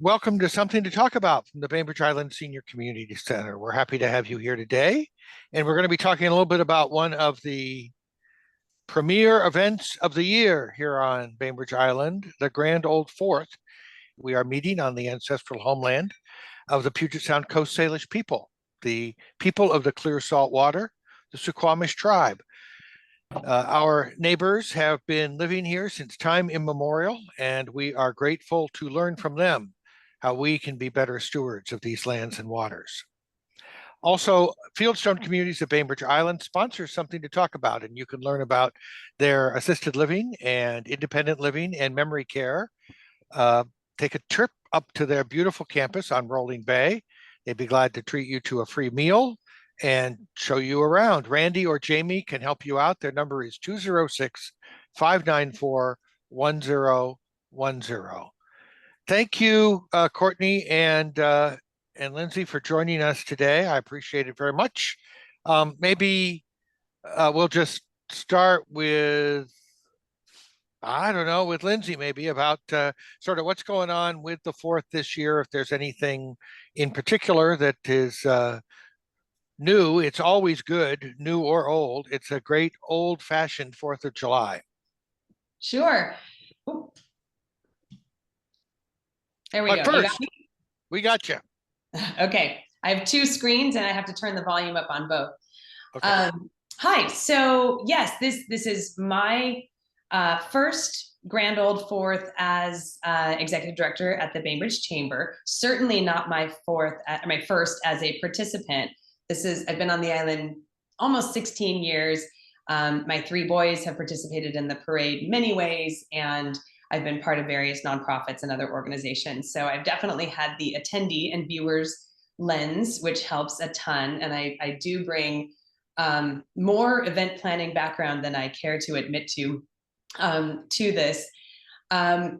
Welcome to Something to Talk About from the Bainbridge Island Senior Community Center. We're happy to have you here today. And we're going to be talking a little bit about one of the premier events of the year here on Bainbridge Island, the Grand Old Fourth. We are meeting on the ancestral homeland of the Puget Sound Coast Salish people, the people of the clear salt water, the Suquamish tribe. Our neighbors have been living here since time immemorial, and we are grateful to learn from them how we can be better stewards of these lands and waters. Also, Fieldstone Communities of Bainbridge Island sponsors Something to Talk About, and you can learn about their assisted living and independent living and memory care. Take a trip up to their beautiful campus on Rolling Bay. They'd be glad to treat you to a free meal and show you around. Randy or Jamie can help you out. Their number is 206-594-1010. Thank you, Courtney and Lindsay, for joining us today. I appreciate it very much. Maybe we'll just start with, I don't know, with Lindsay maybe about sort of what's going on with the fourth this year, if there's anything in particular that is new. It's always good, new or old. It's a great old-fashioned 4th of July. Sure. Ooh. There we But go. First, we got you. Okay. I have two screens and I have to turn the volume up on both. Okay. Hi. So yes, this is my first Grand Old Fourth as executive director at the Bainbridge Chamber. Certainly not my first as a participant. I've been on the island almost 16 years. My three boys have participated in the parade many ways, and I've been part of various nonprofits and other organizations. So I've definitely had the attendee and viewers lens, which helps a ton. And I do bring more event planning background than I care to admit to this. I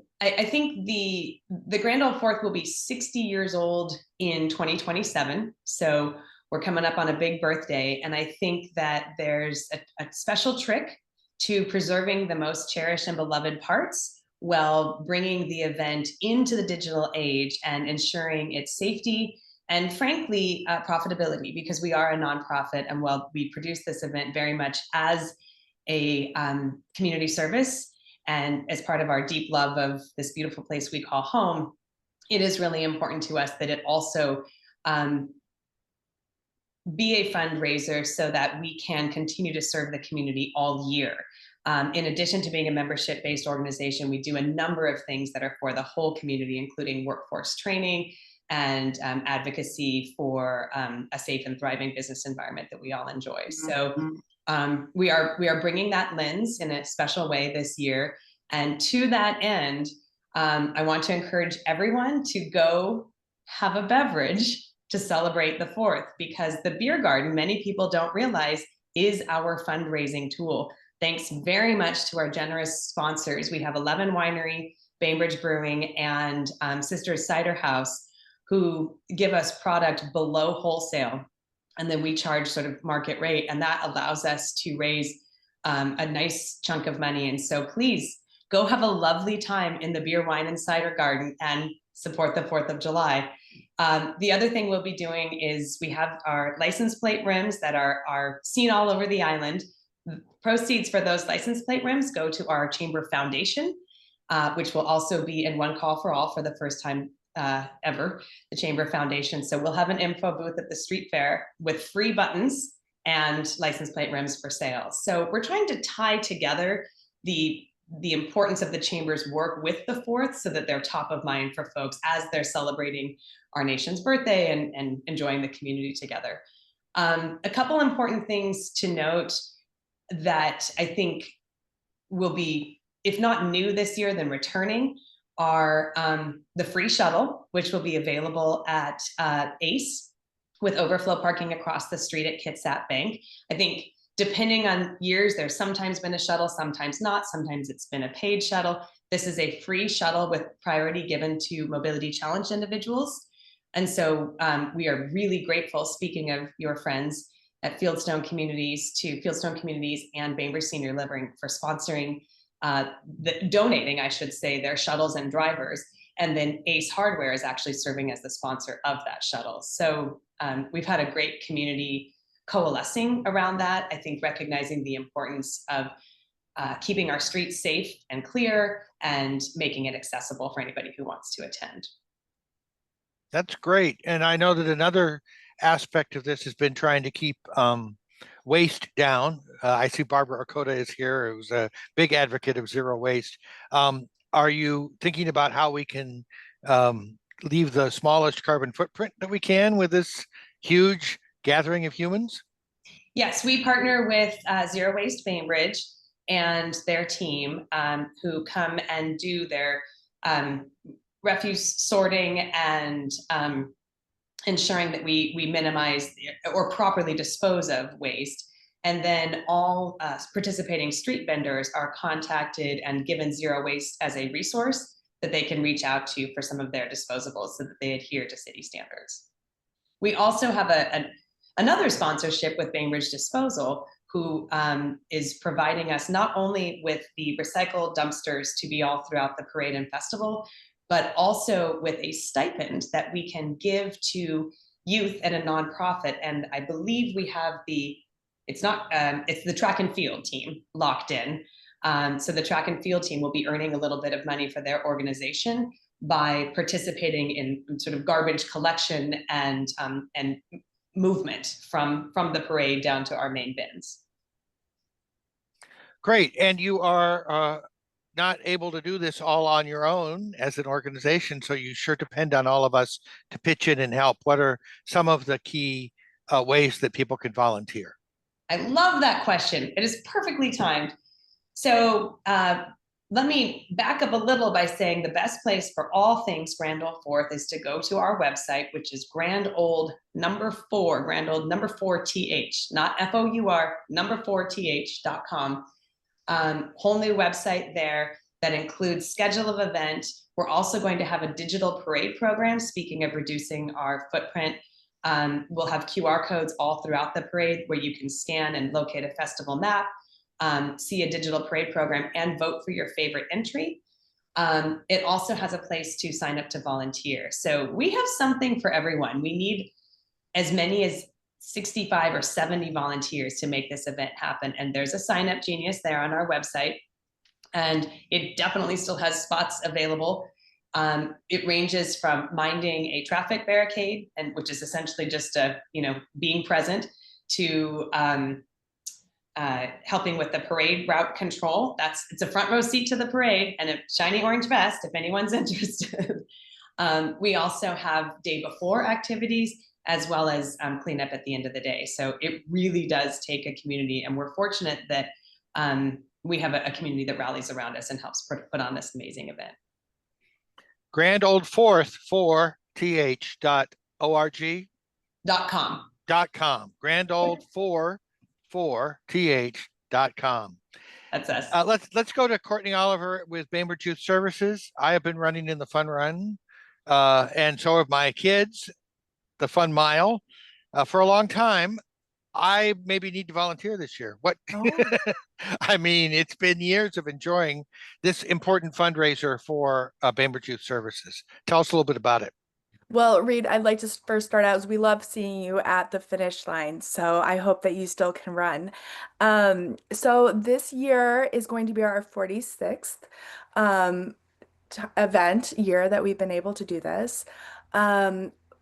think the Grand Old Fourth will be 60 years old in 2027. So we're coming up on a big birthday. And I think that there's a special trick to preserving the most cherished and beloved parts while bringing the event into the digital age and ensuring its safety and, frankly, profitability, because we are a nonprofit. And while we produce this event very much as a community service and as part of our deep love of this beautiful place we call home, it is really important to us that it also be a fundraiser so that we can continue to serve the community all year. In addition to being a membership-based organization, we do a number of things that are for the whole community, including workforce training and advocacy for a safe and thriving business environment that we all enjoy. So we are bringing that lens in a special way this year. And to that end, I want to encourage everyone to go have a beverage to celebrate the 4th, because the beer garden, many people don't realize, is our fundraising tool. Thanks very much to our generous sponsors. We have 11 Winery, Bainbridge Brewing, and Sisters Cider House, who give us product below wholesale. And then we charge sort of market rate, and that allows us to raise a nice chunk of money. And so please go have a lovely time in the beer, wine, and cider garden and support the 4th of July. The other thing we'll be doing is we have our license plate rims that are seen all over the island. Proceeds for those license plate rims go to our Chamber Foundation, which will also be in One Call for All for the first time ever, the Chamber Foundation. So we'll have an info booth at the street fair with free buttons and license plate rims for sale. So we're trying to tie together the importance of the Chamber's work with the 4th so that they're top of mind for folks as they're celebrating our nation's birthday and enjoying the community together. A couple important things to note that I think will be, if not new this year, then returning, are the free shuttle, which will be available at ACE with overflow parking across the street at Kitsap Bank. I think depending on years, there's sometimes been a shuttle, sometimes not, sometimes it's been a paid shuttle. This is a free shuttle with priority given to mobility challenged individuals. And so we are really grateful, speaking of your friends at Fieldstone Communities, to Fieldstone Communities and Bainbridge Senior Living for sponsoring, donating, I should say, their shuttles and drivers. And then Ace Hardware is actually serving as the sponsor of that shuttle. So we've had a great community coalescing around that. I think recognizing the importance of keeping our streets safe and clear and making it accessible for anybody who wants to attend. That's great. And I know that another aspect of this has been trying to keep waste down. I see Barbara Okota is here, who's a big advocate of zero waste. Are you thinking about how we can leave the smallest carbon footprint that we can with this huge gathering of humans? Yes, we partner with Zero Waste Bainbridge and their team who come and do their refuse sorting and ensuring that we minimize or properly dispose of waste. And then all participating street vendors are contacted and given zero waste as a resource that they can reach out to for some of their disposables so that they adhere to city standards. We also have another sponsorship with Bainbridge Disposal, who is providing us not only with the recycled dumpsters to be all throughout the parade and festival, but also with a stipend that we can give to youth at a nonprofit. And I believe we have it's the track and field team locked in. So the track and field team will be earning a little bit of money for their organization by participating in sort of garbage collection and movement from the parade down to our main bins. Great. And you are not able to do this all on your own as an organization, so you sure depend on all of us to pitch in and help. What are some of the key ways that people can volunteer? I love that question. It is perfectly timed. So let me back up a little by saying the best place for all things Grand Old Fourth is to go to our website, which is Grand Old number 4 th, not FOUR, number 4th.com. Whole new website there that includes schedule of event. We're also going to have a digital parade program. Speaking of reducing our footprint, we'll have QR codes all throughout the parade where you can scan and locate a festival map, see a digital parade program, and vote for your favorite entry. It also has a place to sign up to volunteer. So we have something for everyone. We need as many as 65 or 70 volunteers to make this event happen. And there's a sign up genius there on our website. And it definitely still has spots available. It ranges from minding a traffic barricade, and which is essentially just being present, to helping with the parade route control. It's a front row seat to the parade and a shiny orange vest if anyone's interested. We also have day before activities as well as cleanup at the end of the day. So it really does take a community, and we're fortunate that we have a community that rallies around us and helps put on this amazing event. Grand Old Fourth, 4th.org. .com. .com. Grand Old 4th.com. That's us. Let's go to Courtney Oliver with Bainbridge Youth Services. I have been running in the Fun Run, and so have my kids, the Fun Mile, for a long time. I maybe need to volunteer this year. What? Oh. I mean, it's been years of enjoying this important fundraiser for Bainbridge Youth Services. Tell us a little bit about it. Well, Reed, I'd like to first start out as we love seeing you at the finish line, so I hope that you still can run. So this year is going to be our 46th event year that we've been able to do this.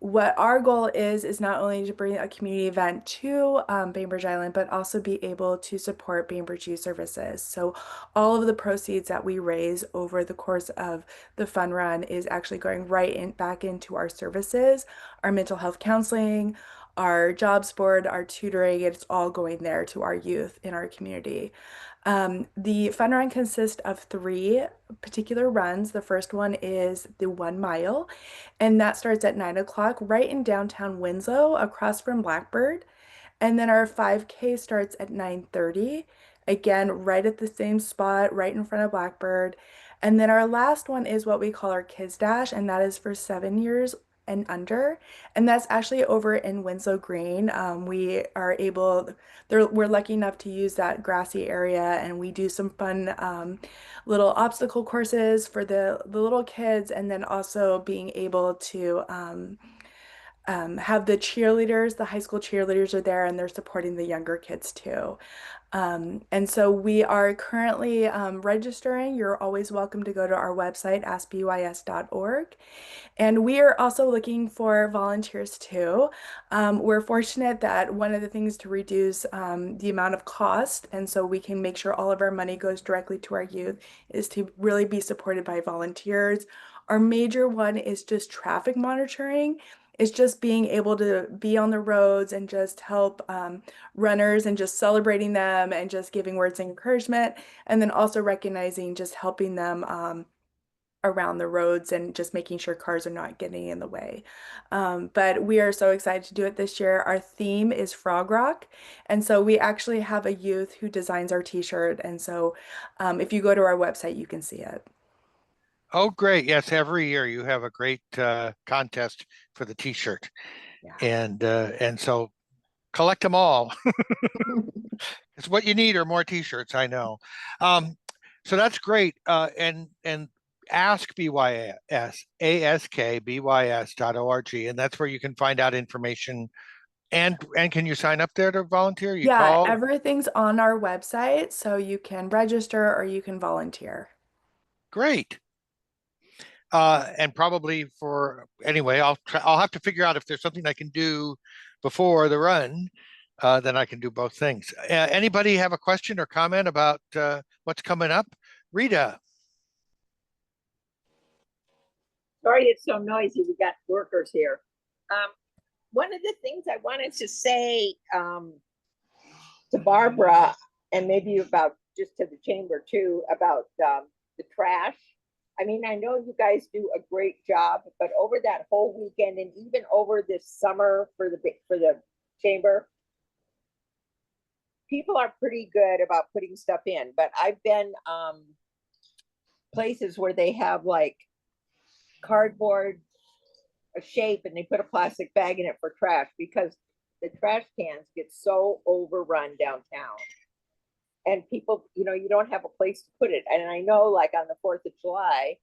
What our goal is not only to bring a community event to Bainbridge Island, but also be able to support Bainbridge Youth Services. So all of the proceeds that we raise over the course of the fun run is actually going back into our services, our mental health counseling, our jobs board, our tutoring. It's all going there to our youth in our community. The fun run consists of 3 particular runs. The first one is the 1 mile, and that starts at 9 o'clock right in downtown Winslow across from Blackbird. And then our 5K starts at 9:30, again, right at the same spot, right in front of Blackbird. And then our last one is what we call our Kids Dash, and that is for 7 years and under, and that's actually over in Winslow Green. We're lucky enough to use that grassy area, and we do some fun little obstacle courses for the little kids, and then also being able to have the cheerleaders, the high school cheerleaders are there, and they're supporting the younger kids too. And so we are currently registering. You're always welcome to go to our website, askbys.org. And we are also looking for volunteers too. We're fortunate that one of the things to reduce the amount of cost, and so we can make sure all of our money goes directly to our youth, is to really be supported by volunteers. Our major one is just traffic monitoring. It's just being able to be on the roads and just help runners and just celebrating them and just giving words of encouragement. And then also recognizing just helping them around the roads and just making sure cars are not getting in the way. But we are so excited to do it this year. Our theme is Frog Rock. And so we actually have a youth who designs our t-shirt. And so if you go to our website, you can see it. Oh, great. Yes, every year you have a great contest for the t-shirt. Yeah. And so collect them all. It's what you need are more t-shirts, I know. So that's great. And ask BYS, askbys.org, and that's where you can find out information. And can you sign up there to volunteer? You Yeah, call? everything's on our website, so you can register or you can volunteer. Great. And probably anyway, I'll have to figure out if there's something I can do before the run. Then I can do both things. Anybody have a question or comment about what's coming up? Rita. Sorry, it's so noisy. We got workers here. One of the things I wanted to say to Barbara, and maybe about just to the chamber too, about the trash. I mean, I know you guys do a great job, but over that whole weekend and even over this summer for the chamber, people are pretty good about putting stuff in. But I've been places where they have like cardboard a shape and they put a plastic bag in it for trash, because the trash cans get so overrun downtown, and people, you don't have a place to put it. And I know, like on the 4th of July,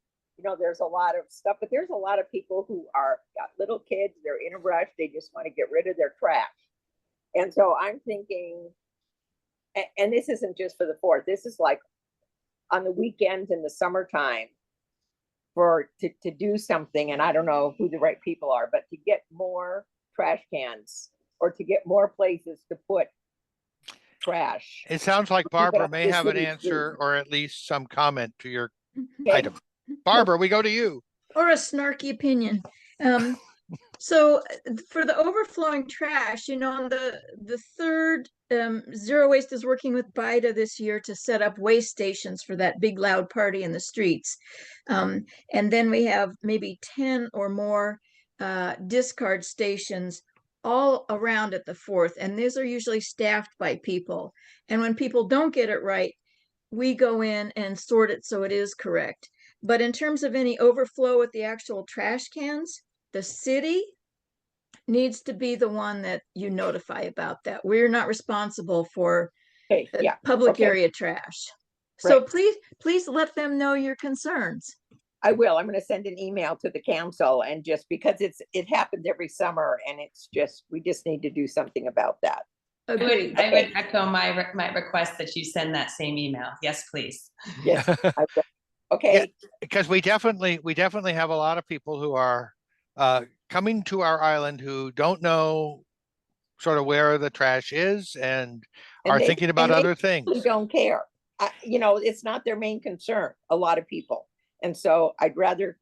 there's a lot of stuff, but there's a lot of people who got little kids, they're in a rush, they just want to get rid of their trash. And so I'm thinking, and this isn't just for the 4th, this is like on the weekends in the summertime, to do something. And I don't know who the right people are, but to get more trash cans or to get more places to put trash. It sounds like Barbara may have an city's answer doing. or at least some comment to your Okay. item. Barbara, we go to you. Or a snarky opinion. So for the overflowing trash, on the third, Zero Waste is working with BIDA this year to set up waste stations for that big loud party in the streets. And then we have maybe 10 or more discard stations all around at the 4th. And these are usually staffed by people. And when people don't get it right, we go in and sort it so it is correct. But in terms of any overflow with the actual trash cans, the city needs to be the one that you notify about that. We're not responsible for public area trash. So please let them know your concerns. I will. I'm going to send an email to the council, and just because it happens every summer, and we just need to do something about that. Agreed. I would echo my request that you send that same email. Yes, please. Yes. I will. Okay. Yeah, because we definitely have a lot of people who are coming to our island who don't know sort of where the trash is and are thinking about other things. Don't care. It's not their main concern, a lot of people. And so I'd rather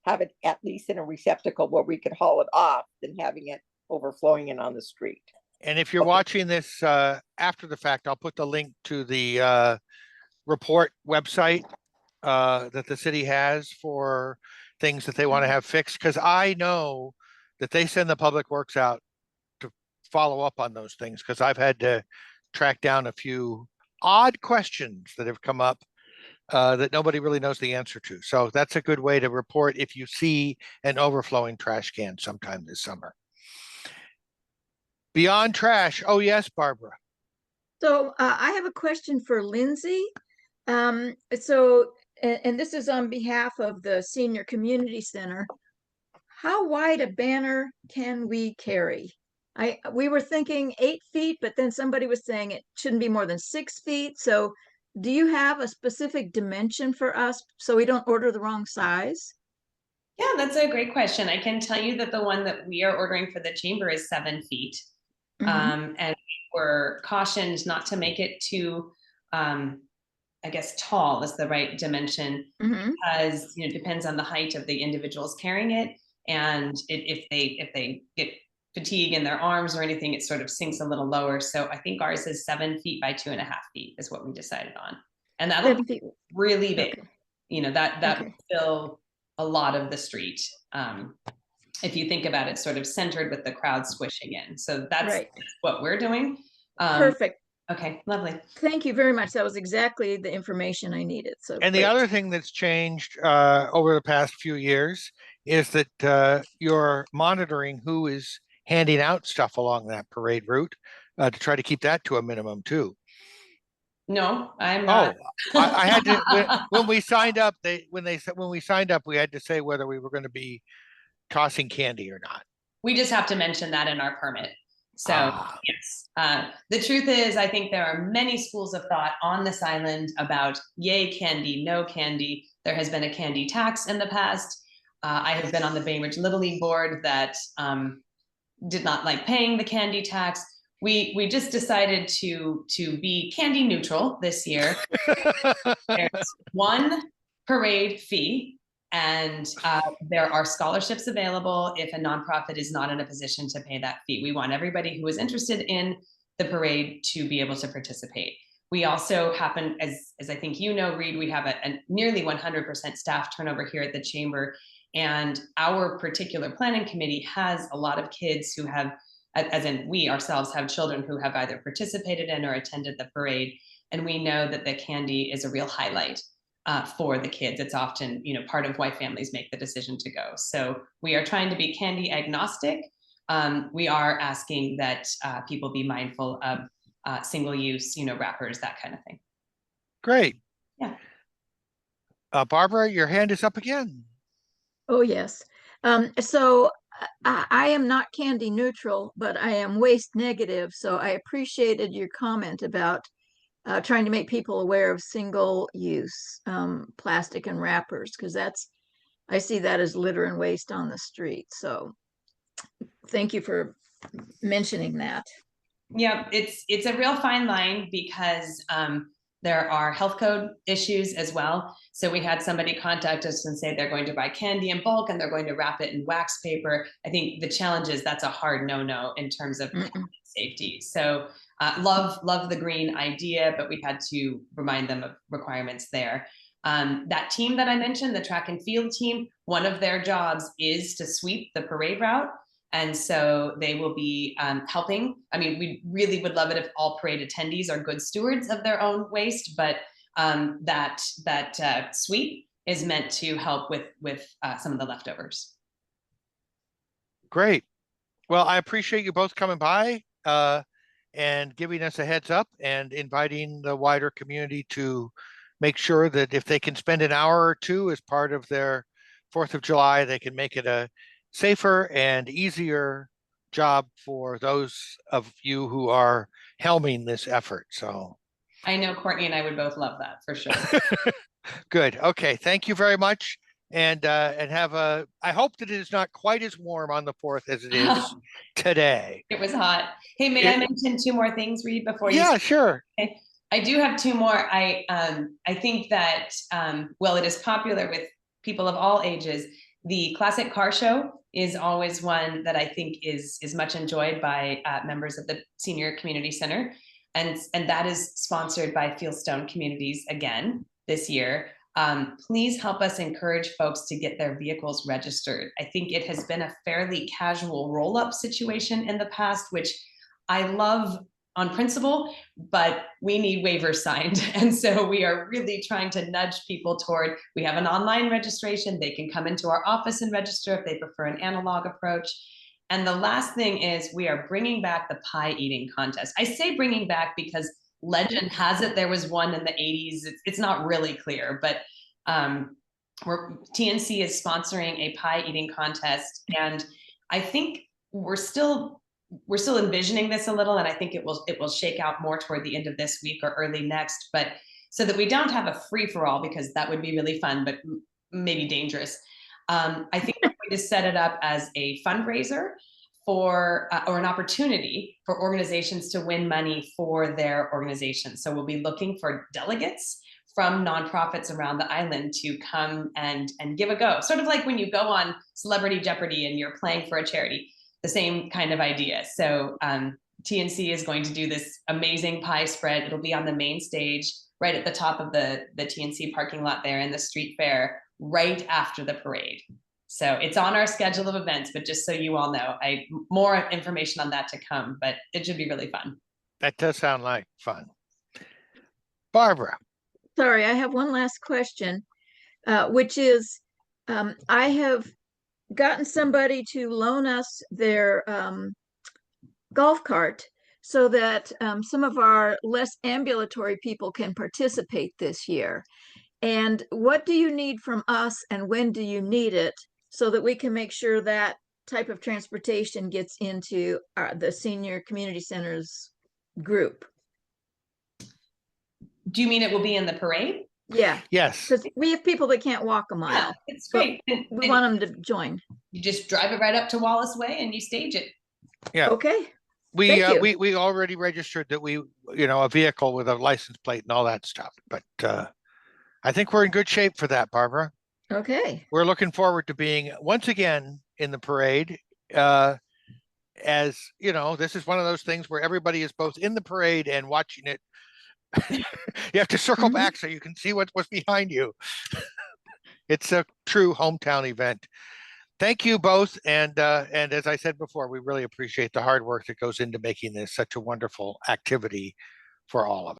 have it at least in a receptacle where we could haul it off than having it overflowing in on the street. And if you're watching this after the fact, I'll put the link to the report website that the city has for things that they want to have fixed, because I know that they send the public works out to follow up on those things, because I've had to track down a few odd questions that have come up that nobody really knows the answer to. So that's a good way to report if you see an overflowing trash can sometime this summer. Beyond trash. Oh, yes, Barbara. So I have a question for Lindsay. And this is on behalf of the Senior Community Center. How wide a banner can we carry? We were thinking 8 feet, but then somebody was saying it shouldn't be more than 6 feet. So do you have a specific dimension for us so we don't order the wrong size? Yeah, that's a great question. I can tell you that the one that we are ordering for the chamber is 7 feet. And we're cautioned not to make it too, I guess, tall is the right dimension, because it depends on the height of the individuals carrying it. And if they get fatigue in their arms or anything, it sort of sinks a little lower. So I think ours is 7 feet by 2.5 feet is what we decided on. And that'll be really big. Okay. That will fill a lot of the street. If you think about it, sort of centered with the crowd squishing in. So that's what we're doing. Perfect. Okay, lovely. Thank you very much. That was exactly the information I needed. So And the other thing that's changed over the past few years is that you're monitoring who is handing out stuff along that parade route to try to keep that to a minimum too. No, I'm not. I had to when we signed up. When we signed up, we had to say whether we were going to be tossing candy or not. We just have to mention that in our permit. So yes, the truth is, I think there are many schools of thought on this island about yay candy, no candy. There has been a candy tax in the past. I have been on the Bainbridge Little League board that did not like paying the candy tax. We just decided to be candy neutral this year. There's one parade fee, and there are scholarships available if a nonprofit is not in a position to pay that fee. We want everybody who is interested in the parade to be able to participate. We also happen, as I think you know, Reed, we have a nearly 100% staff turnover here at the chamber. And our particular planning committee has a lot of kids who have, as in we ourselves have children who have either participated in or attended the parade. And we know that the candy is a real highlight for the kids. It's often, part of why families make the decision to go. So we are trying to be candy agnostic. We are asking that people be mindful of single use, wrappers, that kind of thing. Great. Yeah. Barbara, your hand is up again. Oh, yes. So I am not candy neutral, but I am waste negative. So I appreciated your comment about trying to make people aware of single use plastic and wrappers, because I see that as litter and waste on the street. So thank you for mentioning that. Yeah, it's a real fine line because there are health code issues as well. So we had somebody contact us and say they're going to buy candy in bulk and they're going to wrap it in wax paper. I think the challenge is that's a hard no in terms of safety. So love the green idea, but we had to remind them of requirements there. That team that I mentioned, the track and field team, one of their jobs is to sweep the parade route. And so they will be helping. I mean, we really would love it if all parade attendees are good stewards of their own waste, but that sweep is meant to help with some of the leftovers. Great. Well, I appreciate you both coming by and giving us a heads up and inviting the wider community to make sure that if they can spend an hour or two as part of their 4th of July, they can make it a safer and easier job for those of you who are helming this effort. So I know Courtney and I would both love that for sure. Good. Okay. Thank you very much. And I hope that it is not quite as warm on the 4th as it is today. It was hot. Hey, may I mention 2 more things, Reed, before you? Yeah, sure. Okay. I do have 2 more. I think that, it is popular with people of all ages. The classic car show is always one that I think is much enjoyed by members of the Senior Community Center. And that is sponsored by Fieldstone Communities again this year. Please help us encourage folks to get their vehicles registered. I think it has been a fairly casual roll-up situation in the past, which I love on principle, but we need waivers signed. And so we are really trying to nudge people toward, we have an online registration. They can come into our office and register if they prefer an analog approach. And the last thing is we are bringing back the pie eating contest. I say bringing back because legend has it there was one in the 80s. It's not really clear, but TNC is sponsoring a pie eating contest. And I think we're still envisioning this a little, and I think it will shake out more toward the end of this week or early next, but so that we don't have a free-for-all, because that would be really fun, but maybe dangerous. I think we're going to set it up as a fundraiser for, or an opportunity for organizations to win money for their organization. So we'll be looking for delegates from nonprofits around the island to come and give a go. Sort of like when you go on Celebrity Jeopardy and you're playing for a charity. The same kind of idea. So TNC is going to do this amazing pie spread. It'll be on the main stage, right at the top of the TNC parking lot there in the street fair, right after the parade. So it's on our schedule of events, but just so you all know, more information on that to come, but it should be really fun. That does sound like fun. Barbara. Sorry, I have one last question, which is, I have gotten somebody to loan us their golf cart so that some of our less ambulatory people can participate this year. And what do you need from us, and when do you need it, so that we can make sure that type of transportation gets into the senior community centers group? Do you mean it will be in the parade? Yeah. Yes. Because we have people that can't walk a mile. Yeah, it's great. We want them to join. You just drive it right up to Wallace Way and you stage it. Yeah. Okay. We already registered that a vehicle with a license plate and all that stuff. But I think we're in good shape for that, Barbara. Okay. We're looking forward to being once again in the parade. As you know, this is one of those things where everybody is both in the parade and watching it. You have to circle back so you can see what's behind you. It's a true hometown event. Thank you both. And as I said before, we really appreciate the hard work that goes into making this such a wonderful activity for all of us.